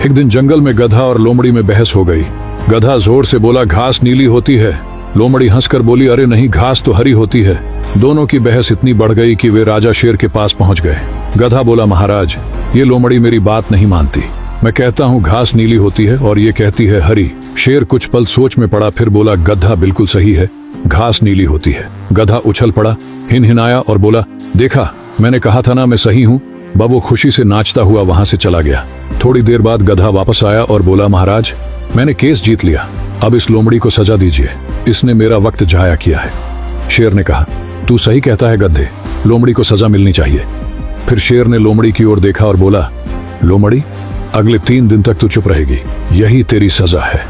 एक दिन जंगल में गधा और लोमड़ी में बहस हो गई। गधा जोर से बोला, घास नीली होती है। लोमड़ी हंसकर बोली, अरे नहीं, घास तो हरी होती है। दोनों की बहस इतनी बढ़ गई कि वे राजा शेर के पास पहुंच गए। गधा बोला, महाराज, ये लोमड़ी मेरी बात नहीं मानती। मैं कहता हूँ घास नीली होती है और ये कहती है हरी। शेर कुछ पल सोच में पड़ा, फिर बोला, गधा बिल्कुल सही है, घास नीली होती है। गधा उछल पड़ा, हिनहिनाया और बोला, देखा, मैंने कहा था ना मैं सही हूँ। वो खुशी से नाचता हुआ वहां से चला गया। थोड़ी देर बाद गधा वापस आया और बोला, महाराज, मैंने केस जीत लिया। अब इस लोमड़ी को सजा दीजिए, इसने मेरा वक्त जाया किया है। शेर ने कहा, तू सही कहता है गधे, लोमड़ी को सजा मिलनी चाहिए। फिर शेर ने लोमड़ी की ओर देखा और बोला, लोमड़ी, अगले 3 दिन तक तू चुप रहेगी, यही तेरी सजा है।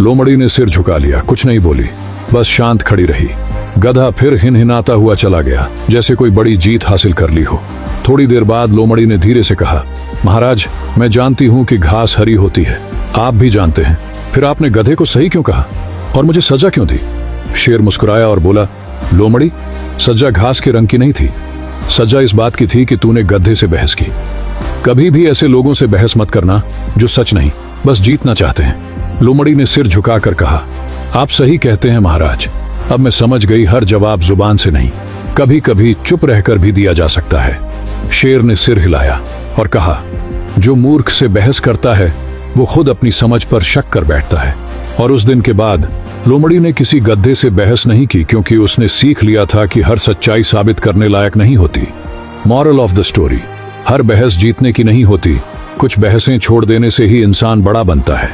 लोमड़ी ने सिर झुका लिया, कुछ नहीं बोली, बस शांत खड़ी रही। गधा फिर हिनहिनाता हुआ चला गया, जैसे कोई बड़ी जीत हासिल कर ली हो। थोड़ी देर बाद लोमड़ी ने धीरे से कहा, महाराज, मैं जानती हूं कि घास हरी होती है, आप भी जानते हैं, फिर आपने गधे को सही क्यों कहा और मुझे सजा क्यों दी? शेर मुस्कुराया और बोला, लोमड़ी, सजा घास के रंग की नहीं थी, सजा इस बात की थी कि तूने गधे से बहस की। कभी भी ऐसे लोगों से बहस मत करना जो सच नहीं, बस जीतना चाहते हैं। लोमड़ी ने सिर झुकाकर कहा, आप सही कहते हैं महाराज, अब मैं समझ गई, हर जवाब जुबान से नहीं, कभी कभी चुप रहकर भी दिया जा सकता है। शेर ने सिर हिलाया और कहा, जो मूर्ख से बहस करता है वो खुद अपनी समझ पर शक कर बैठता है। और उस दिन के बाद लोमड़ी ने किसी गधे से बहस नहीं की, क्योंकि उसने सीख लिया था कि हर सच्चाई साबित करने लायक नहीं होती। मॉरल ऑफ द स्टोरी, हर बहस जीतने की नहीं होती, कुछ बहसें छोड़ देने से ही इंसान बड़ा बनता है।